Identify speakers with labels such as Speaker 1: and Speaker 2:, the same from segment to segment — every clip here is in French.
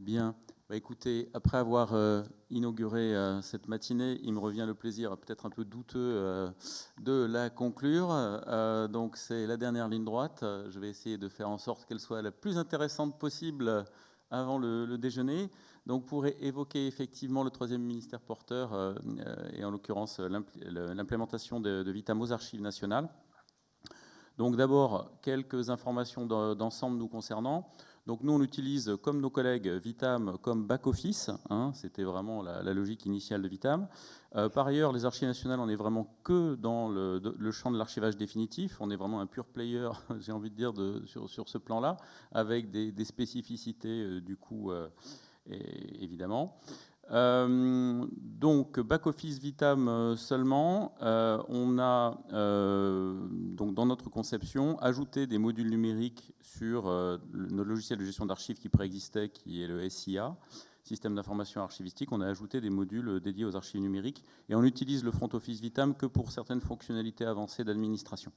Speaker 1: Bien. Écoutez, après avoir inauguré cette matinée, il me revient le plaisir, peut-être un peu douteux, de la conclure. Donc c'est la dernière ligne droite. Je vais essayer de faire en sorte qu'elle soit la plus intéressante possible avant le déjeuner. Donc pour évoquer effectivement le troisième ministère porteur, et en l'occurrence l'implémentation de Vitam aux Archives nationales. Donc d'abord, quelques informations d'ensemble nous concernant. Donc nous, on utilise, comme nos collègues, Vitam comme back-office. C'était vraiment la logique initiale de Vitam. Par ailleurs, les Archives nationales, on n'est vraiment que dans le champ de l'archivage définitif. On est vraiment un pure player, j'ai envie de dire, sur ce plan-là, avec des spécificités, du coup, évidemment. Donc back-office Vitam seulement, on a donc dans notre conception ajouté des modules numériques sur notre logiciel de gestion d'archives qui préexistait, qui est le SIA, Système d'information archivistique. On a ajouté des modules dédiés aux archives numériques et on utilise le front office Vitam que pour certaines fonctionnalités avancées d'administration.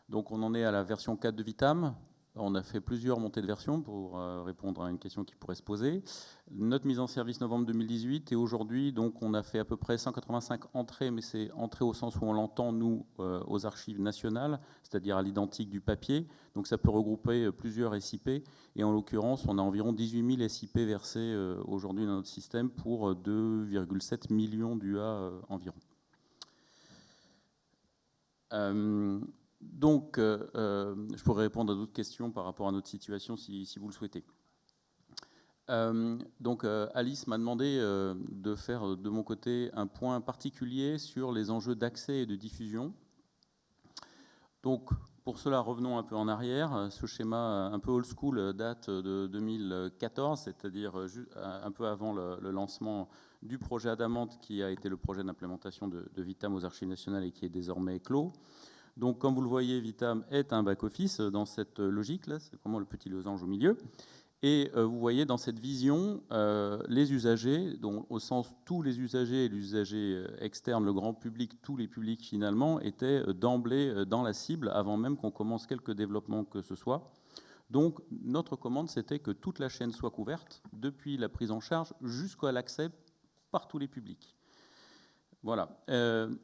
Speaker 1: Donc on en est à la version 4 de Vitam. On a fait plusieurs montées de version pour répondre à une question qui pourrait se poser. Notre mise en service novembre 2018 et aujourd'hui, donc, on a fait à peu près 185 entrées, mais c'est entrées au sens où on l'entend, nous, aux archives nationales, c'est-à-dire à l'identique du papier. Donc ça peut regrouper plusieurs SIP. Et en l'occurrence, on a environ 18 000 SIP versés aujourd'hui dans notre système pour 2,7 millions d'UA environ. Donc, je pourrais répondre à d'autres questions par rapport à notre situation si vous le souhaitez. Donc, Alice m'a demandé de faire de mon côté un point particulier sur les enjeux d'accès et de diffusion. Donc, pour cela, revenons un peu en arrière. Ce schéma un peu old school date de 2014, c'est-à-dire un peu avant le lancement du projet Adamante, qui a été le projet d'implémentation de Vitam aux Archives nationales et qui est désormais clos. Donc, comme vous le voyez, Vitam est un back-office dans cette logique-là, c'est vraiment le petit losange au milieu. Et vous voyez dans cette vision les usagers, dont au sens tous les usagers et l'usager externe, le grand public, tous les publics finalement, étaient d'emblée dans la cible avant même qu'on commence quelque développement que ce soit. Donc, notre commande, c'était que toute la chaîne soit couverte, depuis la prise en charge jusqu'à l'accès par tous les publics. Voilà.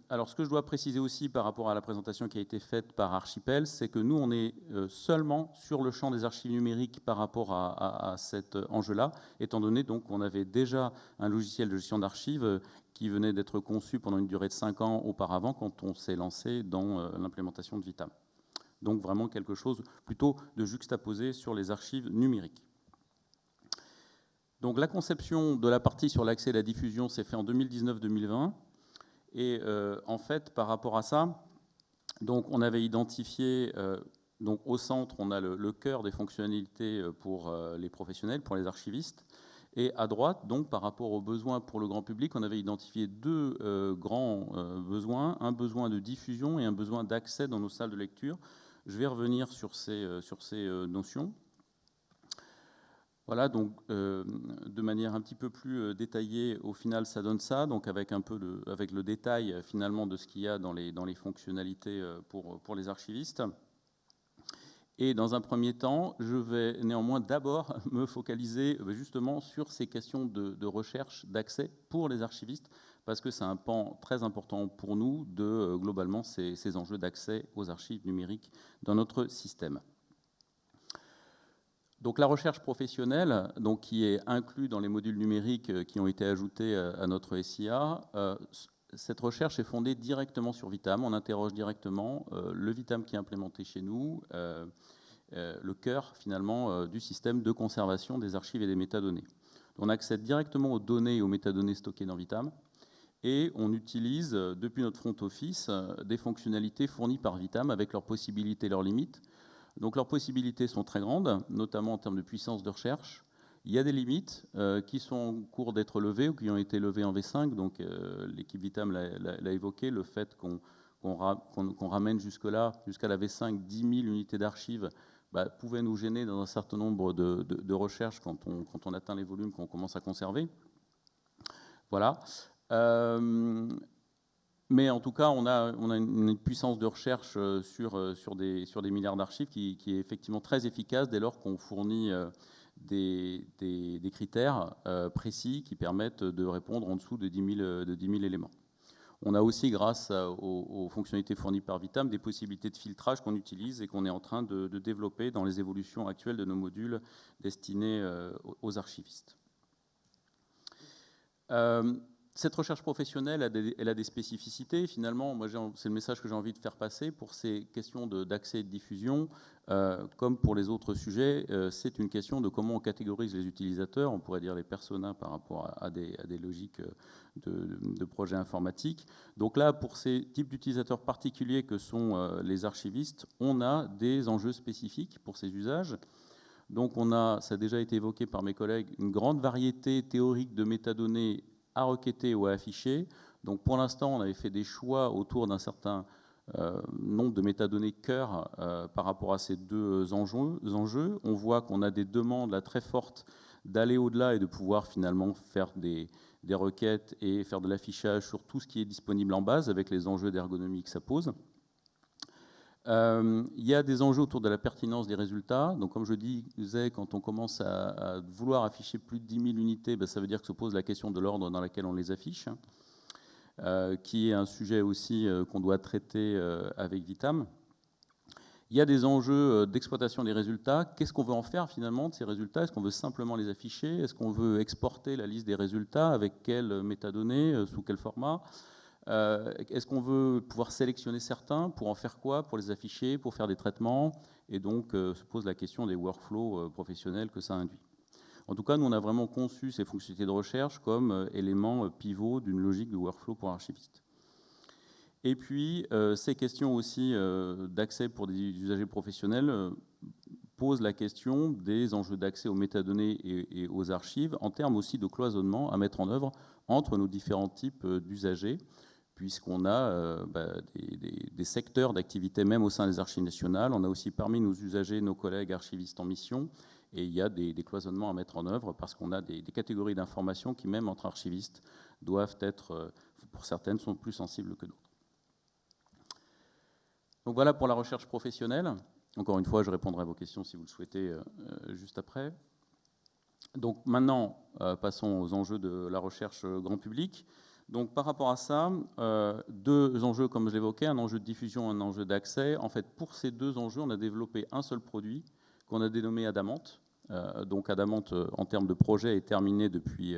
Speaker 1: Alors, ce que je dois préciser aussi par rapport à la présentation qui a été faite par Archipel, c'est que nous, on est seulement sur le champ des archives numériques par rapport à cet enjeu-là, étant donné donc qu'on avait déjà un logiciel de gestion d'archives qui venait d'être conçu pendant une durée de 5 ans auparavant quand on s'est lancé dans l'implémentation de Vitam. Donc, vraiment quelque chose plutôt de juxtaposé sur les archives numériques. Donc, la conception de la partie sur l'accès et la diffusion s'est faite en 2019-2020. Et en fait, par rapport à ça, donc on avait identifié, donc au centre, on a le cœur des fonctionnalités pour les professionnels, pour les archivistes. Et à droite, donc par rapport aux besoins pour le grand public, on avait identifié deux grands besoins, un besoin de diffusion et un besoin d'accès dans nos salles de lecture. Je vais revenir sur ces notions. Voilà, donc de manière un petit peu plus détaillée, au final, ça donne ça, donc avec un peu avec le détail finalement de ce qu'il y a dans les fonctionnalités pour les archivistes. Et dans un premier temps, je vais néanmoins d'abord me focaliser justement sur ces questions de recherche, d'accès pour les archivistes, parce que c'est un pan très important pour nous de globalement ces enjeux d'accès aux archives numériques dans notre système. Donc la recherche professionnelle, donc, qui est inclue dans les modules numériques qui ont été ajoutés à notre SIA, cette recherche est fondée directement sur Vitam. On interroge directement le Vitam qui est implémenté chez nous, le cœur finalement du système de conservation des archives et des métadonnées. On accède directement aux données et aux métadonnées stockées dans Vitam et on utilise depuis notre front office des fonctionnalités fournies par Vitam avec leurs possibilités et leurs limites. Donc leurs possibilités sont très grandes, notamment en termes de puissance de recherche. Il y a des limites qui sont en cours d'être levées ou qui ont été levées en V5. Donc l'équipe Vitam l'a évoqué, le fait qu'on ramène jusque-là, jusqu'à la V5, 10 000 unités d'archives pouvait nous gêner dans un certain nombre de recherches quand on atteint les volumes qu'on commence à conserver. Voilà. Mais en tout cas, on a une puissance de recherche sur des milliards d'archives qui est effectivement très efficace dès lors qu'on fournit des critères précis qui permettent de répondre en dessous de 10 000 éléments. On a aussi, grâce aux fonctionnalités fournies par Vitam, des possibilités de filtrage qu'on utilise et qu'on est en train de développer dans les évolutions actuelles de nos modules destinés aux archivistes. Cette recherche professionnelle, elle a des spécificités. Finalement, moi, c'est le message que j'ai envie de faire passer pour ces questions d'accès et de diffusion. Comme pour les autres sujets, c'est une question de comment on catégorise les utilisateurs, on pourrait dire les personas par rapport à des logiques de projets informatiques. Donc là, pour ces types d'utilisateurs particuliers que sont les archivistes, on a des enjeux spécifiques pour ces usages. Donc on a, ça a déjà été évoqué par mes collègues, une grande variété théorique de métadonnées à requêter ou à afficher. Donc pour l'instant, on avait fait des choix autour d'un certain nombre de métadonnées cœur par rapport à ces deux enjeux. On voit qu'on a des demandes là, très fortes d'aller au-delà et de pouvoir finalement faire des requêtes et faire de l'affichage sur tout ce qui est disponible en base avec les enjeux d'ergonomie que ça pose. Il y a des enjeux autour de la pertinence des résultats. Donc, comme je disais, quand on commence à vouloir afficher plus de 10 000 unités, ben, ça veut dire que se pose la question de l'ordre dans lequel on les affiche, qui est un sujet aussi qu'on doit traiter avec Vitam. Il y a des enjeux d'exploitation des résultats. Qu'est-ce qu'on veut en faire finalement de ces résultats? Est-ce qu'on veut simplement les afficher? Est-ce qu'on veut exporter la liste des résultats? Avec quelles métadonnées? Sous quel format? Est-ce qu'on veut pouvoir sélectionner certains? Pour en faire quoi? Pour les afficher? Pour faire des traitements? Et donc se pose la question des workflows professionnels que ça induit. En tout cas, nous, on a vraiment conçu ces fonctionnalités de recherche comme éléments pivots d'une logique de workflow pour archivistes. Et puis, ces questions aussi d'accès pour des usagers professionnels posent la question des enjeux d'accès aux métadonnées et aux archives, en termes aussi de cloisonnement à mettre en œuvre entre nos différents types d'usagers, puisqu'on a des secteurs d'activité même au sein des archives nationales. On a aussi parmi nos usagers nos collègues archivistes en mission, et il y a des cloisonnements à mettre en œuvre parce qu'on a des catégories d'informations qui, même entre archivistes, doivent être, pour certaines, sont plus sensibles que d'autres. Donc voilà pour la recherche professionnelle. Encore une fois, je répondrai à vos questions si vous le souhaitez juste après. Donc maintenant, passons aux enjeux de la recherche grand public. Donc par rapport à ça, deux enjeux comme je l'évoquais, un enjeu de diffusion, un enjeu d'accès. En fait, pour ces deux enjeux, on a développé un seul produit qu'on a dénommé Adamant. Donc Adamant, en termes de projet, est terminé depuis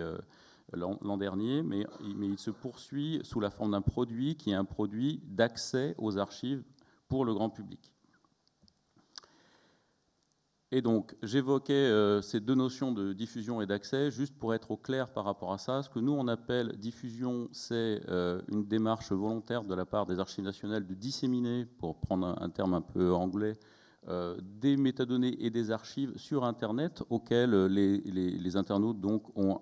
Speaker 1: l'an dernier, mais il se poursuit sous la forme d'un produit qui est un produit d'accès aux archives pour le grand public. Et donc, j'évoquais ces deux notions de diffusion et d'accès, juste pour être au clair par rapport à ça. Ce que nous, on appelle diffusion, c'est une démarche volontaire de la part des archives nationales de disséminer, pour prendre un terme un peu anglais, des métadonnées et des archives sur Internet auxquelles les internautes donc, ont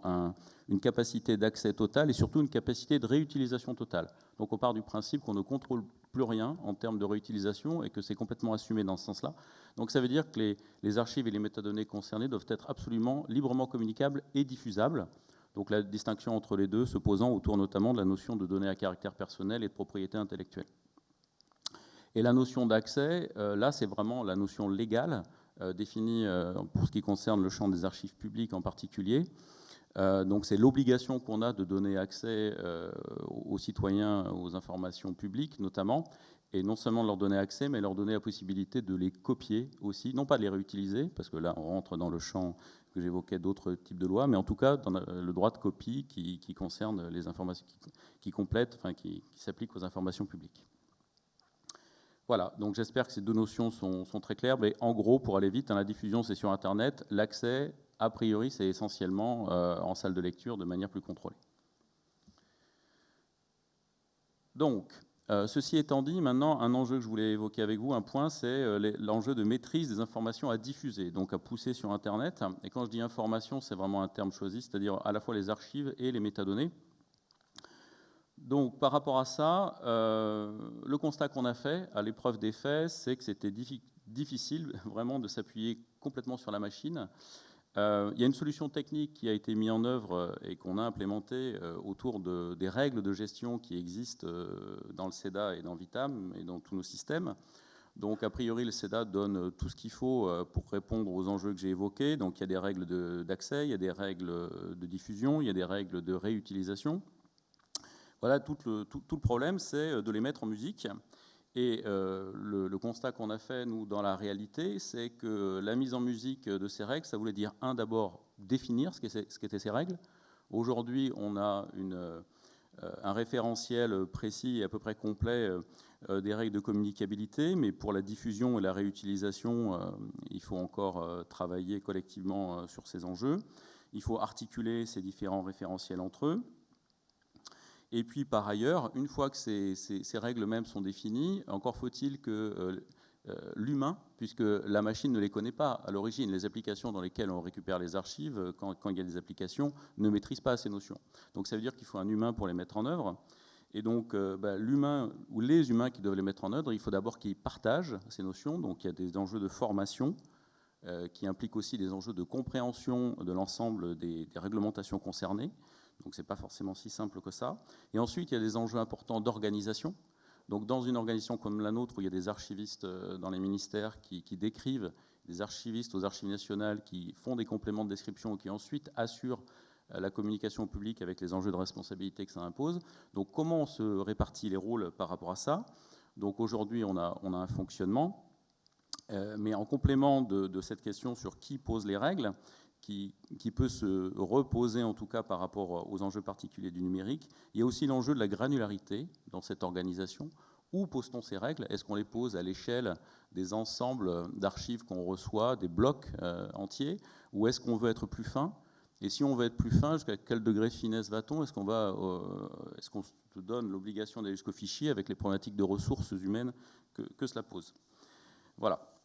Speaker 1: une capacité d'accès totale et surtout une capacité de réutilisation totale. Donc on part du principe qu'on ne contrôle plus rien en termes de réutilisation et que c'est complètement assumé dans ce sens-là. Donc ça veut dire que les archives et les métadonnées concernées doivent être absolument librement communicables et diffusables. Donc la distinction entre les deux se posant autour notamment de la notion de données à caractère personnel et de propriété intellectuelle. Et la notion d'accès, là, c'est vraiment la notion légale définie pour ce qui concerne le champ des archives publiques en particulier. Donc c'est l'obligation qu'on a de donner accès aux citoyens aux informations publiques notamment, et non seulement de leur donner accès, mais leur donner la possibilité de les copier aussi, non pas de les réutiliser, parce que là on rentre dans le champ que j'évoquais d'autres types de lois, mais en tout cas dans le droit de copie qui concerne les informations, qui complète, enfin qui s'applique aux informations publiques. Voilà, donc j'espère que ces deux notions sont très claires, mais en gros, pour aller vite, la diffusion c'est sur Internet, l'accès, a priori, c'est essentiellement en salle de lecture de manière plus contrôlée. Donc, ceci étant dit, maintenant, un enjeu que je voulais évoquer avec vous, un point, c'est l'enjeu de maîtrise des informations à diffuser, donc à pousser sur Internet. Et quand je dis information, c'est vraiment un terme choisi, c'est-à-dire à la fois les archives et les métadonnées. Donc, par rapport à ça, le constat qu'on a fait à l'épreuve des faits, c'est que c'était difficile vraiment de s'appuyer complètement sur la machine. Il y a une solution technique qui a été mise en œuvre et qu'on a implémentée autour des règles de gestion qui existent dans le CEDA et dans Vitam et dans tous nos systèmes. Donc, a priori, le CEDA donne tout ce qu'il faut pour répondre aux enjeux que j'ai évoqués. Donc, il y a des règles d'accès, il y a des règles de diffusion, il y a des règles de réutilisation. Voilà, tout le problème, c'est de les mettre en musique. Et le constat qu'on a fait, nous, dans la réalité, c'est que la mise en musique de ces règles, ça voulait dire, d'abord, définir ce qu'étaient ces règles. Aujourd'hui, on a un référentiel précis et à peu près complet des règles de communicabilité, mais pour la diffusion et la réutilisation, il faut encore travailler collectivement sur ces enjeux. Il faut articuler ces différents référentiels entre eux. Et puis, par ailleurs, une fois que ces règles mêmes sont définies, encore faut-il que l'humain, puisque la machine ne les connaît pas à l'origine, les applications dans lesquelles on récupère les archives, quand il y a des applications, ne maîtrisent pas ces notions. Donc ça veut dire qu'il faut un humain pour les mettre en œuvre. Et donc l'humain ou les humains qui doivent les mettre en œuvre, il faut d'abord qu'ils partagent ces notions. Donc il y a des enjeux de formation qui impliquent aussi des enjeux de compréhension de l'ensemble des réglementations concernées. Donc ce n'est pas forcément si simple que ça. Et ensuite, il y a des enjeux importants d'organisation. Donc dans une organisation comme la nôtre, où il y a des archivistes dans les ministères qui décrivent, des archivistes aux archives nationales qui font des compléments de description et qui ensuite assurent la communication publique avec les enjeux de responsabilité que ça impose. Donc comment on se répartit les rôles par rapport à ça? Donc aujourd'hui, on a un fonctionnement, mais en complément de cette question sur qui pose les règles, qui peut se reposer en tout cas par rapport aux enjeux particuliers du numérique, il y a aussi l'enjeu de la granularité dans cette organisation. Où pose-t-on ces règles? Est-ce qu'on les pose à l'échelle des ensembles d'archives qu'on reçoit, des blocs entiers, ou est-ce qu'on veut être plus fin? Et si on veut être plus fin, jusqu'à quel degré de finesse va-t-on? Est-ce qu'on se donne l'obligation d'aller jusqu'au fichier avec les problématiques de ressources humaines que cela pose? Voilà.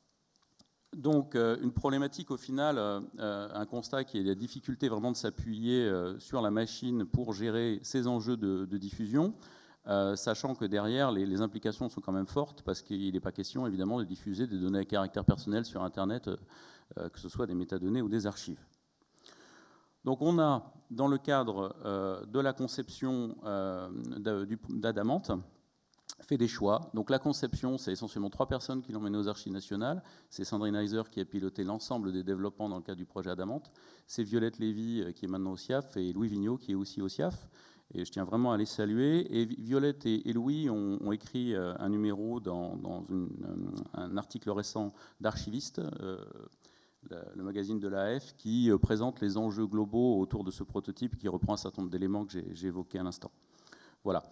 Speaker 1: Donc, une problématique au final, un constat qui est la difficulté vraiment de s'appuyer sur la machine pour gérer ces enjeux de diffusion, sachant que derrière, les implications sont quand même fortes, parce qu'il n'est pas question, évidemment, de diffuser des données à caractère personnel sur Internet, que ce soit des métadonnées ou des archives. Donc, on a, dans le cadre de la conception d'Adamant, fait des choix. Donc la conception, c'est essentiellement 3 personnes qui l'ont mené aux archives nationales. C'est Sandrine Heiser qui a piloté l'ensemble des développements dans le cadre du projet Adamant. C'est Violette Lévy qui est maintenant au SIAF et Louis Vigneault qui est aussi au SIAF. Et je tiens vraiment à les saluer. Et Violette et Louis ont écrit un numéro dans un article récent d'Archiviste, le magazine de l'AF, qui présente les enjeux globaux autour de ce prototype qui reprend un certain nombre d'éléments que j'ai évoqués à l'instant. Voilà.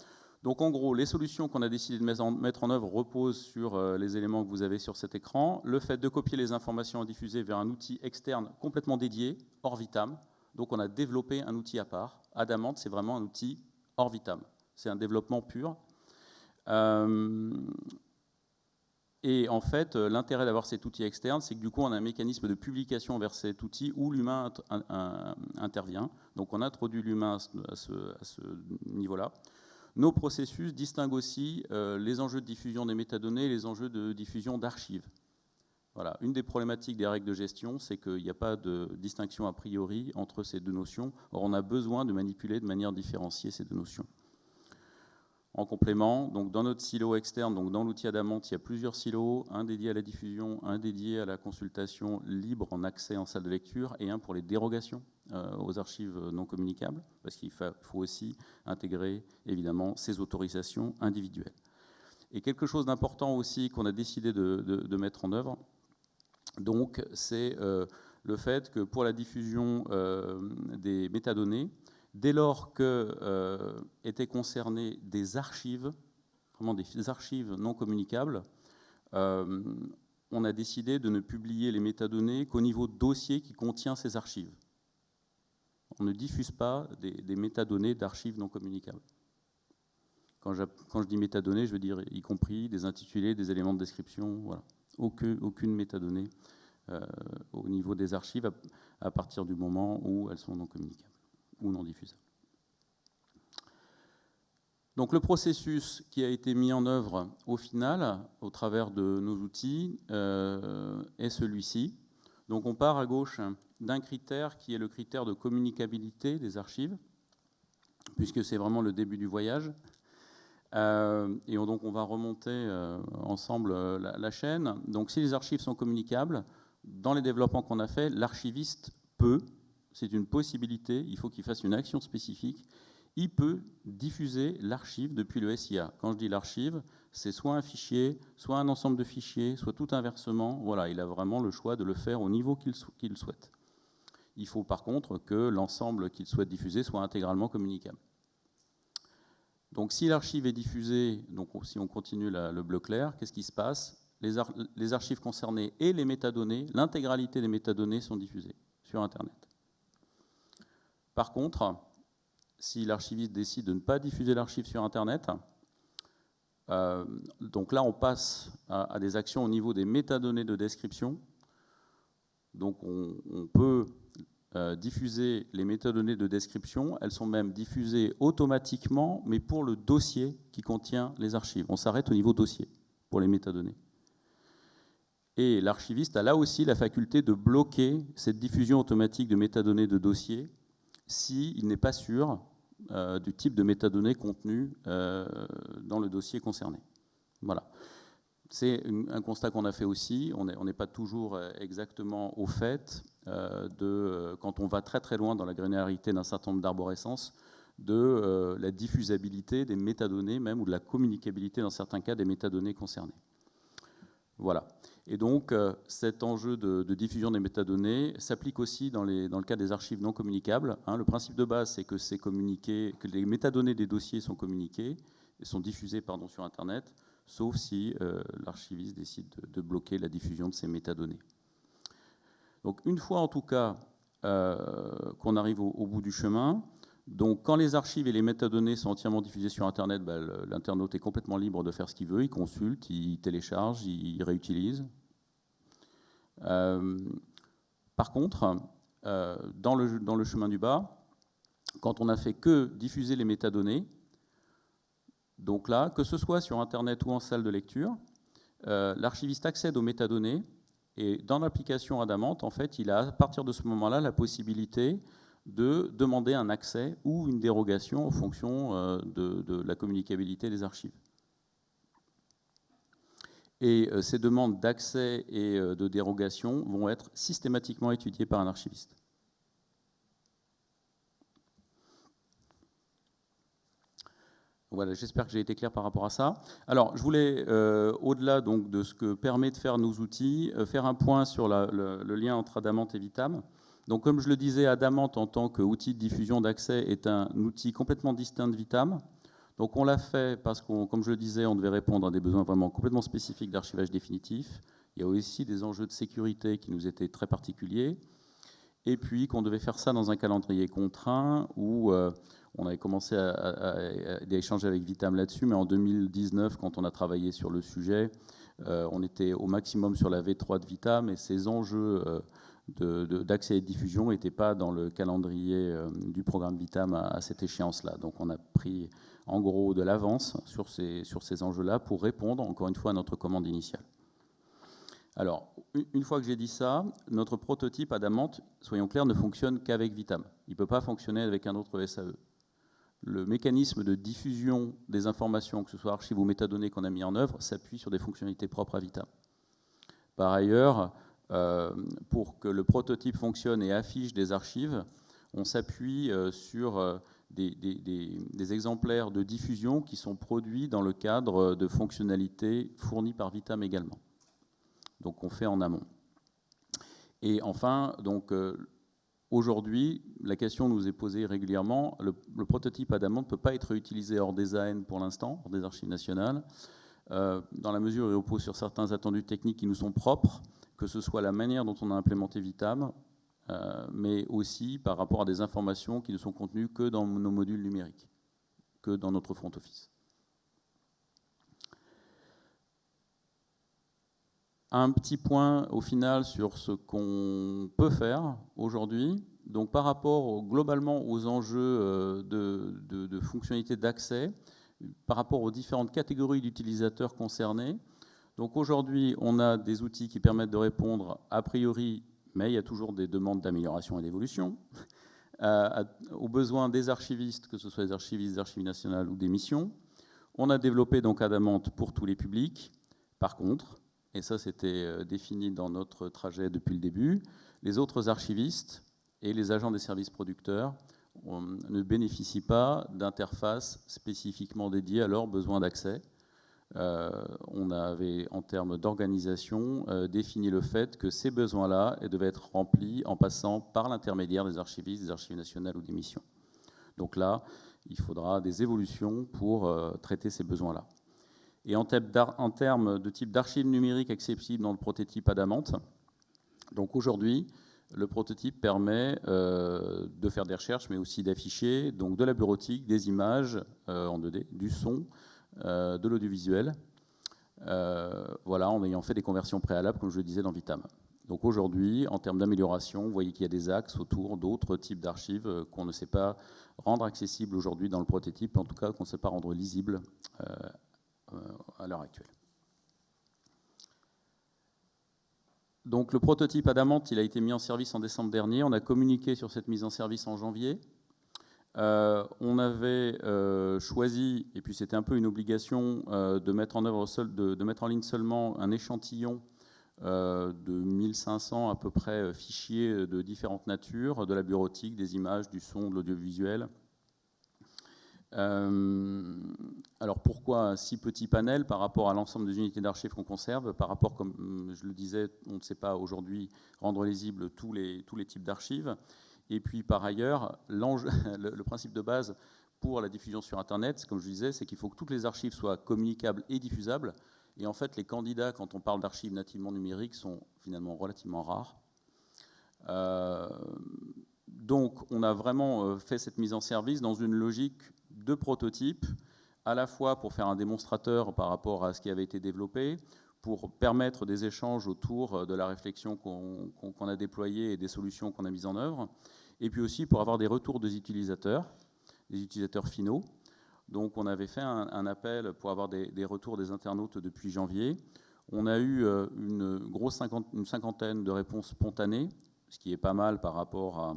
Speaker 1: Donc en gros, les solutions qu'on a décidé de mettre en œuvre reposent sur les éléments que vous avez sur cet écran. Le fait de copier les informations à diffuser vers un outil externe complètement dédié, Orvitam. Donc on a développé un outil à part. Adamant, c'est vraiment un outil Orvitam. C'est un développement pur. Et en fait, l'intérêt d'avoir cet outil externe, c'est que du coup, on a un mécanisme de publication vers cet outil où l'humain intervient. Donc on a introduit l'humain à ce niveau-là. Nos processus distinguent aussi les enjeux de diffusion des métadonnées et les enjeux de diffusion d'archives. Voilà. Une des problématiques des règles de gestion, c'est qu'il n'y a pas de distinction a priori entre ces deux notions. Or, on a besoin de manipuler de manière différenciée ces deux notions. En complément, donc dans notre silo externe, donc dans l'outil Adamant, il y a plusieurs silos, un dédié à la diffusion, un dédié à la consultation libre en accès en salle de lecture et un pour les dérogations aux archives non communicables, parce qu'il faut aussi intégrer évidemment ces autorisations individuelles. Et quelque chose d'important aussi qu'on a décidé de mettre en œuvre, donc c'est le fait que pour la diffusion des métadonnées, dès lors que étaient concernées des archives, vraiment des archives non communicables, on a décidé de ne publier les métadonnées qu'au niveau dossier qui contient ces archives. On ne diffuse pas des métadonnées d'archives non communicables. Quand je dis métadonnées, je veux dire y compris des intitulés, des éléments de description, voilà. Aucune métadonnée au niveau des archives à partir du moment où elles sont non communicables ou non diffusables. Donc le processus qui a été mis en œuvre au final, au travers de nos outils, est celui-ci. Donc on part à gauche d'un critère qui est le critère de communicabilité des archives, puisque c'est vraiment le début du voyage. Donc, on va remonter ensemble la chaîne. Donc, si les archives sont communicables, dans les développements qu'on a fait, l'archiviste peut, c'est une possibilité, il faut qu'il fasse une action spécifique, il peut diffuser l'archive depuis le SIA. Quand je dis l'archive, c'est soit un fichier, soit un ensemble de fichiers, soit tout inversement. Voilà, il a vraiment le choix de le faire au niveau qu'il souhaite. Il faut par contre que l'ensemble qu'il souhaite diffuser soit intégralement communicable. Donc si l'archive est diffusée, donc si on continue le bleu clair, qu'est-ce qui se passe ? Les archives concernées et les métadonnées, l'intégralité des métadonnées sont diffusées sur Internet. Par contre, si l'archiviste décide de ne pas diffuser l'archive sur Internet, donc là on passe à des actions au niveau des métadonnées de description. Donc on peut diffuser les métadonnées de description, elles sont même diffusées automatiquement, mais pour le dossier qui contient les archives. On s'arrête au niveau dossier pour les métadonnées. Et l'archiviste a là aussi la faculté de bloquer cette diffusion automatique de métadonnées de dossier s'il n'est pas sûr du type de métadonnées contenues dans le dossier concerné. Voilà. C'est un constat qu'on a fait aussi. On n'est pas toujours exactement au fait quand on va très très loin dans la granularité d'un certain nombre d'arborescences, de la diffusabilité des métadonnées même, ou de la communicabilité dans certains cas des métadonnées concernées. Voilà. Et donc, cet enjeu de diffusion des métadonnées s'applique aussi dans le cas des archives non communicables. Le principe de base, c'est que c'est communiqué, que les métadonnées des dossiers sont communiquées, sont diffusées sur Internet, sauf si l'archiviste décide de bloquer la diffusion de ces métadonnées. Donc, une fois en tout cas qu'on arrive au bout du chemin, donc quand les archives et les métadonnées sont entièrement diffusées sur Internet, l'internaute est complètement libre de faire ce qu'il veut, il consulte, il télécharge, il réutilise. Par contre, dans le chemin du bas, quand on n'a fait que diffuser les métadonnées, donc là, que ce soit sur Internet ou en salle de lecture, l'archiviste accède aux métadonnées et dans l'application Adamant, en fait, il a à partir de ce moment-là la possibilité de demander un accès ou une dérogation en fonction de la communicabilité des archives. Et ces demandes d'accès et de dérogation vont être systématiquement étudiées par un archiviste. Voilà, j'espère que j'ai été clair par rapport à ça. Alors, je voulais, au-delà donc de ce que permet de faire nos outils, faire un point sur le lien entre Adamant et Vitam. Donc, comme je le disais, Adamant, en tant qu'outil de diffusion d'accès, est un outil complètement distinct de Vitam. Donc, on l'a fait parce que, comme je le disais, on devait répondre à des besoins vraiment complètement spécifiques d'archivage définitif. Il y a aussi des enjeux de sécurité qui nous étaient très particuliers. Et puis, qu'on devait faire ça dans un calendrier contraint où on avait commencé à échanger avec Vitam là-dessus, mais en 2019, quand on a travaillé sur le sujet, on était au maximum sur la V3 de Vitam et ces enjeux d'accès et de diffusion n'étaient pas dans le calendrier du programme Vitam à cette échéance-là. Donc on a pris en gros de l'avance sur ces enjeux-là pour répondre encore une fois à notre commande initiale. Alors, une fois que j'ai dit ça, notre prototype Adamant, soyons clairs, ne fonctionne qu'avec Vitam. Il ne peut pas fonctionner avec un autre SAE. Le mécanisme de diffusion des informations, que ce soit archives ou métadonnées qu'on a mis en œuvre, s'appuie sur des fonctionnalités propres à Vitam. Par ailleurs, pour que le prototype fonctionne et affiche des archives, on s'appuie sur des exemplaires de diffusion qui sont produits dans le cadre de fonctionnalités fournies par Vitam également. Donc on fait en amont. Et enfin, donc aujourd'hui, la question nous est posée régulièrement. Le prototype Adamant ne peut pas être utilisé hors des AN pour l'instant, hors des archives nationales, dans la mesure où il repose sur certains attendus techniques qui nous sont propres, que ce soit la manière dont on a implémenté Vitam, mais aussi par rapport à des informations qui ne sont contenues que dans nos modules numériques, que dans notre front office. Un petit point au final sur ce qu'on peut faire aujourd'hui. Donc par rapport globalement aux enjeux de fonctionnalités d'accès, par rapport aux différentes catégories d'utilisateurs concernés. Donc aujourd'hui, on a des outils qui permettent de répondre a priori, mais il y a toujours des demandes d'amélioration et d'évolution, aux besoins des archivistes, que ce soit des archivistes, des archives nationales ou des missions, On a développé donc Adamant pour tous les publics. Par contre, et ça c'était défini dans notre trajet depuis le début, les autres archivistes et les agents des services producteurs ne bénéficient pas d'interfaces spécifiquement dédiées à leurs besoins d'accès. On avait, en termes d'organisation, défini le fait que ces besoins-là devaient être remplis en passant par l'intermédiaire des archivistes, des archives nationales ou des missions. Donc là, il faudra des évolutions pour traiter ces besoins-là. Et en termes de type d'archives numériques accessibles dans le prototype Adamant, donc aujourd'hui, le prototype permet de faire des recherches, mais aussi d'afficher donc de la bureautique, des images en 2D, du son, de l'audiovisuel, voilà, en ayant fait des conversions préalables, comme je le disais dans Vitam. Donc aujourd'hui, en termes d'amélioration, vous voyez qu'il y a des axes autour d'autres types d'archives qu'on ne sait pas rendre accessibles aujourd'hui dans le prototype, en tout cas qu'on ne sait pas rendre lisibles à l'heure actuelle. Donc le prototype Adamant, il a été mis en service en décembre dernier. On a communiqué sur cette mise en service en janvier. On avait choisi, et puis c'était un peu une obligation, de mettre en ligne seulement un échantillon de 1500 à peu près fichiers de différentes natures, de la bureautique, des images, du son, de l'audiovisuel. Alors pourquoi un si petit panel par rapport à l'ensemble des unités d'archives qu'on conserve, par rapport, comme je le disais, on ne sait pas aujourd'hui rendre lisibles tous les types d'archives. Et puis par ailleurs, le principe de base pour la diffusion sur Internet, comme je disais, c'est qu'il faut que toutes les archives soient communicables et diffusables. Et en fait, les candidats, quand on parle d'archives nativement numériques, sont finalement relativement rares. Donc on a vraiment fait cette mise en service dans une logique de prototype, à la fois pour faire un démonstrateur par rapport à ce qui avait été développé, pour permettre des échanges autour de la réflexion qu'on a déployée et des solutions qu'on a mises en œuvre, et puis aussi pour avoir des retours des utilisateurs finaux. Donc on avait fait un appel pour avoir des retours des internautes depuis janvier. On a eu une cinquantaine de réponses spontanées, ce qui est pas mal par rapport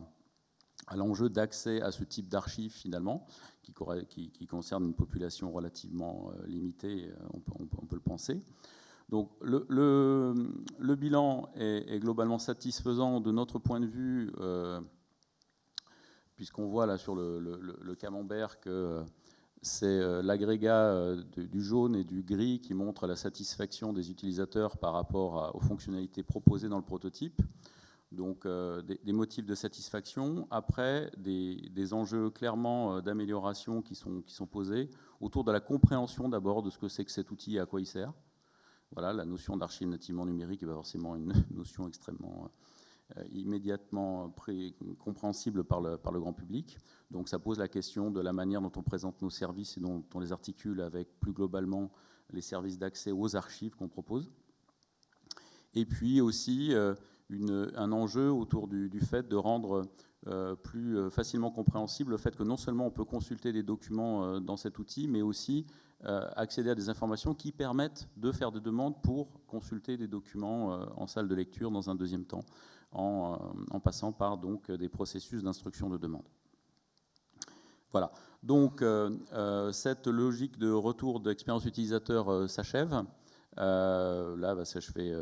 Speaker 1: à l'enjeu d'accès à ce type d'archives finalement, qui concerne une population relativement limitée, on peut le penser. Donc le bilan est globalement satisfaisant de notre point de vue, puisqu'on voit là sur le camembert que c'est l'agrégat du jaune et du gris qui montre la satisfaction des utilisateurs par rapport aux fonctionnalités proposées dans le prototype. Donc des motifs de satisfaction. Après, des enjeux clairement d'amélioration qui sont posés autour de la compréhension d'abord de ce que c'est que cet outil et à quoi il sert. Voilà, la notion d'archive nativement numérique est forcément une notion extrêmement immédiatement compréhensible par le grand public. Donc ça pose la question de la manière dont on présente nos services et dont on les articule avec plus globalement les services d'accès aux archives qu'on propose. Et puis aussi un enjeu autour du fait de rendre plus facilement compréhensible le fait que non seulement on peut consulter des documents dans cet outil, mais aussi accéder à des informations qui permettent de faire des demandes pour consulter des documents en salle de lecture dans un deuxième temps, en passant par donc des processus d'instruction de demande. Voilà. Donc cette logique de retour d'expérience utilisateur s'achève. Là, va s'achever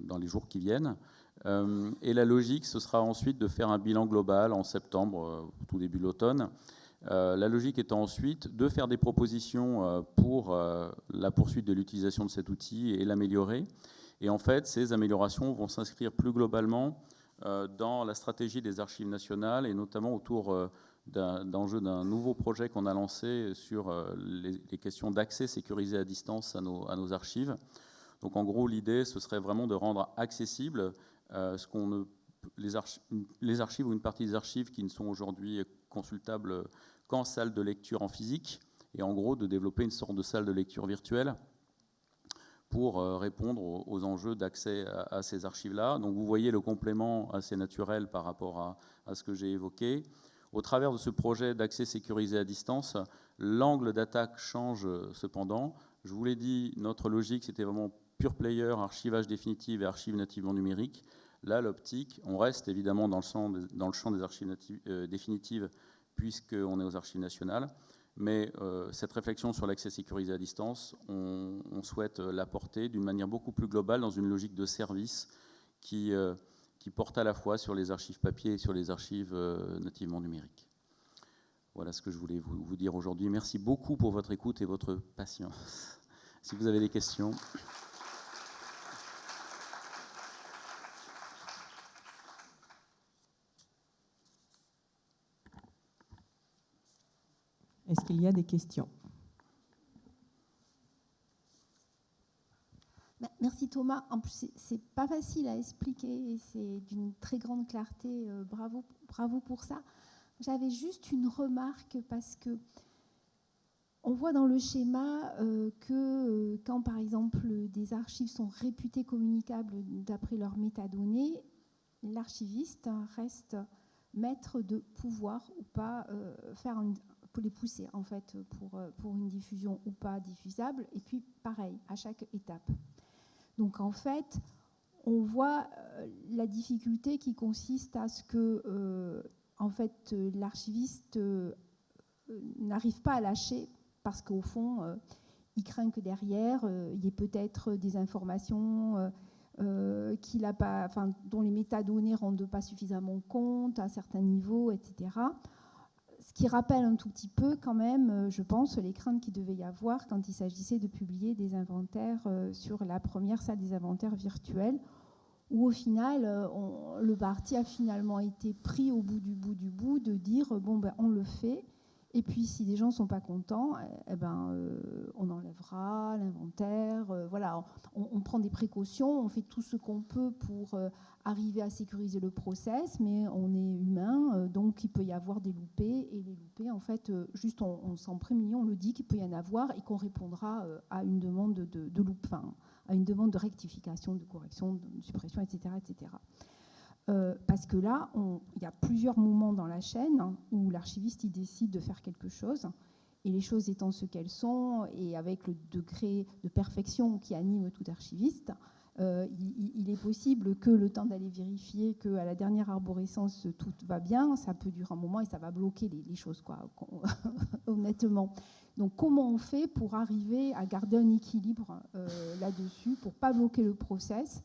Speaker 1: dans les jours qui viennent. Et la logique, ce sera ensuite de faire un bilan global en septembre, tout début de l'automne. La logique étant ensuite de faire des propositions pour la poursuite de l'utilisation de cet outil et l'améliorer. Et en fait, ces améliorations vont s'inscrire plus globalement dans la stratégie des archives nationales et notamment autour d'enjeux d'un nouveau projet qu'on a lancé sur les questions d'accès sécurisé à distance à nos archives. Donc en gros, l'idée, ce serait vraiment de rendre accessible les archives ou une partie des archives qui ne sont aujourd'hui consultables qu'en salle de lecture en physique, et en gros de développer une sorte de salle de lecture virtuelle pour répondre aux enjeux d'accès à ces archives-là. Donc vous voyez le complément assez naturel par rapport à ce que j'ai évoqué. Au travers de ce projet d'accès sécurisé à distance, l'angle d'attaque change cependant. Je vous l'ai dit, notre logique, c'était vraiment pure player, archivage définitif et archives nativement numériques. Là, l'optique, on reste évidemment dans le champ des archives définitives, puisqu'on est aux archives nationales, Mais cette réflexion sur l'accès sécurisé à distance, on souhaite l'apporter d'une manière beaucoup plus globale dans une logique de service qui porte à la fois sur les archives papier et sur les archives nativement numériques. Voilà ce que je voulais vous dire aujourd'hui. Merci beaucoup pour votre écoute et votre patience. Si vous avez des questions.
Speaker 2: Est-ce qu'il y a des questions?
Speaker 3: Merci Thomas. En plus, c'est pas facile à expliquer, c'est d'une très grande clarté. Bravo pour ça. J'avais juste une remarque parce que on voit dans le schéma que quand, par exemple, des archives sont réputées communicables d'après leurs métadonnées, l'archiviste reste maître de pouvoir ou pas pour les pousser en fait pour une diffusion ou pas diffusable. Et puis pareil à chaque étape. Donc en fait, on voit la difficulté qui consiste à ce que en fait l'archiviste n'arrive pas à lâcher parce qu'au fond, il craint que derrière, il y ait peut-être des informations qu'il a pas, enfin, dont les métadonnées ne rendent pas suffisamment compte à certains niveaux, etc. Ce qui rappelle un tout petit peu quand même, je pense, les craintes qu'il devait y avoir quand il s'agissait de publier des inventaires sur la première salle des inventaires virtuels, où au final, le parti a finalement été pris au bout du bout de dire, bon, ben, on le fait. Et puis, si les gens ne sont pas contents, on enlèvera l'inventaire. Voilà, on prend des précautions, on fait tout ce qu'on peut pour arriver à sécuriser le process, mais on est humain, donc il peut y avoir des loupés. Et les loupés, en fait, juste on s'en prémunit, on le dit qu'il peut y en avoir et qu'on répondra à une demande de loupe, enfin, à une demande de rectification, de correction, de suppression, etc., etc. Parce que là, il y a plusieurs moments dans la chaîne où l'archiviste il décide de faire quelque chose, et les choses étant ce qu'elles sont, et avec le degré de perfection qui anime tout archiviste, il est possible que le temps d'aller vérifier qu'à la dernière arborescence, tout va bien, ça peut durer un moment et ça va bloquer les choses, quoi, honnêtement. Donc comment on fait pour arriver à garder un équilibre là-dessus, pour ne pas bloquer le process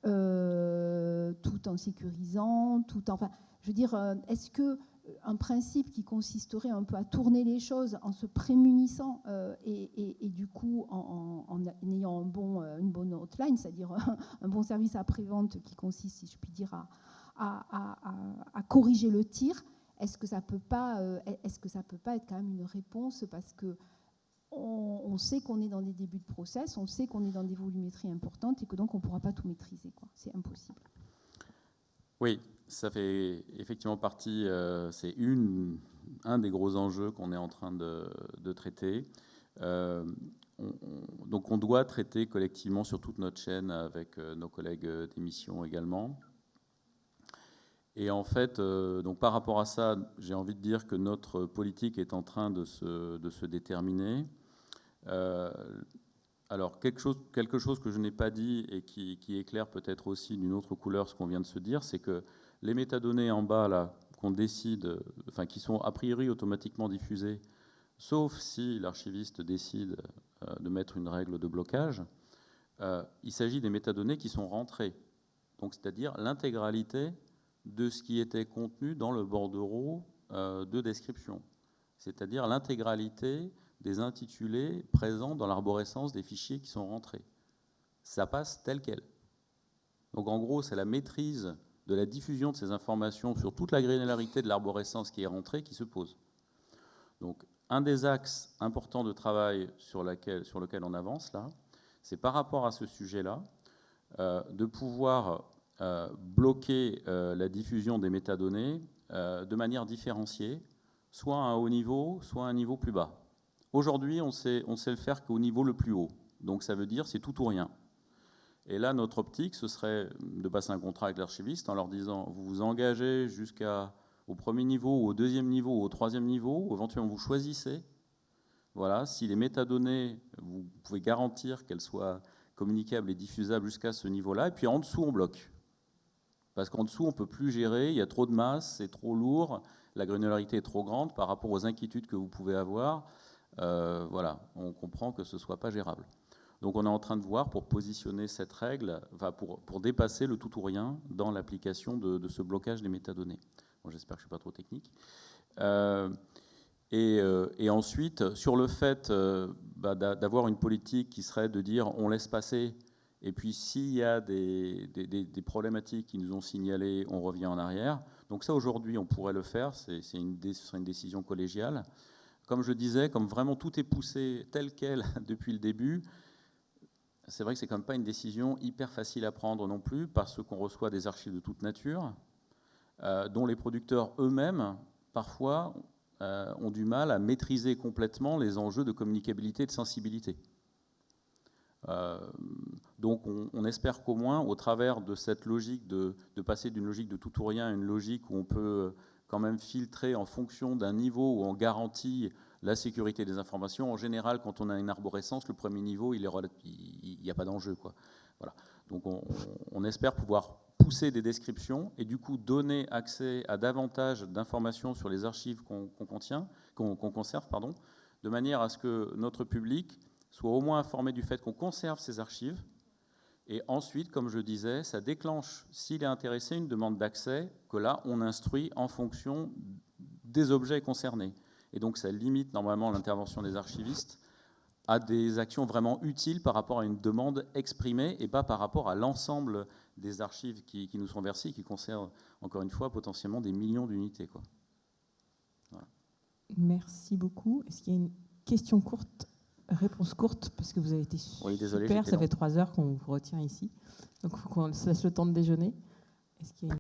Speaker 3: tout en sécurisant, enfin, je veux dire, est-ce que un principe qui consisterait un peu à tourner les choses en se prémunissant et du coup en ayant une bonne hotline, c'est-à-dire un bon service après-vente qui consiste, si je puis dire, à corriger le tir, est-ce que ça peut pas être quand même une réponse, parce que on sait qu'on est dans des débuts de process, on sait qu'on est dans des volumétries importantes et que donc on ne pourra pas tout maîtriser, quoi. C'est impossible.
Speaker 1: Oui, ça fait effectivement partie, c'est un des gros enjeux qu'on est en train de traiter. Donc on doit traiter collectivement sur toute notre chaîne avec nos collègues d'émission également. Et en fait, donc par rapport à ça, j'ai envie de dire que notre politique est en train de se déterminer. Alors, quelque chose que je n'ai pas dit et qui éclaire peut-être aussi d'une autre couleur ce qu'on vient de se dire, c'est que les métadonnées en bas, là, qu'on décide, enfin, qui sont a priori automatiquement diffusées, sauf si l'archiviste décide de mettre une règle de blocage, il s'agit des métadonnées qui sont rentrées. Donc, c'est-à-dire l'intégralité de ce qui était contenu dans le bordereau de description. C'est-à-dire l'intégralité des intitulés présents dans l'arborescence des fichiers qui sont rentrés. Ça passe tel quel. Donc en gros, c'est la maîtrise de la diffusion de ces informations sur toute la granularité de l'arborescence qui est rentrée qui se pose. Donc un des axes importants de travail sur lequel on avance là, c'est par rapport à ce sujet-là, de pouvoir bloquer la diffusion des métadonnées de manière différenciée, soit à un haut niveau, soit à un niveau plus bas. Aujourd'hui, on sait le faire qu'au niveau le plus haut. Donc ça veut dire c'est tout ou rien. Et là, notre optique, ce serait de passer un contrat avec l'archiviste en leur disant vous vous engagez jusqu'au premier niveau, ou au deuxième niveau, ou au troisième niveau, ou éventuellement vous choisissez. Voilà, si les métadonnées, vous pouvez garantir qu'elles soient communicables et diffusables jusqu'à ce niveau-là. Et puis en dessous, on bloque. Parce qu'en dessous, on ne peut plus gérer, il y a trop de masse, c'est trop lourd, la granularité est trop grande par rapport aux inquiétudes que vous pouvez avoir, voilà, on comprend que ce ne soit pas gérable. Donc on est en train de voir pour positionner cette règle, enfin pour dépasser le tout ou rien dans l'application de ce blocage des métadonnées. Bon, j'espère que je ne suis pas trop technique. Et ensuite, sur le fait d'avoir une politique qui serait de dire on laisse passer, et puis s'il y a des problématiques qui nous ont signalées, on revient en arrière. Donc ça, aujourd'hui, on pourrait le faire, ce serait une décision collégiale. Comme je disais, comme vraiment tout est poussé tel quel depuis le début, c'est vrai que c'est quand même pas une décision hyper facile à prendre non plus, parce qu'on reçoit des archives de toute nature, dont les producteurs eux-mêmes, parfois, ont du mal à maîtriser complètement les enjeux de communicabilité et de sensibilité. Donc on espère qu'au moins, au travers de cette logique de passer d'une logique de tout ou rien à une logique où on peut quand même filtrer en fonction d'un niveau où on garantit la sécurité des informations. En général, quand on a une arborescence, le premier niveau, il n'y a pas d'enjeu, quoi. Voilà. Donc on espère pouvoir pousser des descriptions et du coup donner accès à davantage d'informations sur les archives qu'on conserve, de manière à ce que notre public soit au moins informé du fait qu'on conserve ces archives. Et ensuite, comme je disais, ça déclenche, s'il est intéressé, une demande d'accès que là, on instruit en fonction des objets concernés. Et donc, ça limite normalement l'intervention des archivistes à des actions vraiment utiles par rapport à une demande exprimée et pas par rapport à l'ensemble des archives qui nous sont versées, qui concernent, encore une fois, potentiellement des millions d'unités, quoi. Voilà.
Speaker 2: Merci beaucoup. Est-ce qu'il y a une question courte, réponse courte, parce que vous avez été super, ça fait 3 heures qu'on vous retient ici. Donc, il faut qu'on se laisse le temps de déjeuner. Est-ce qu'il y a une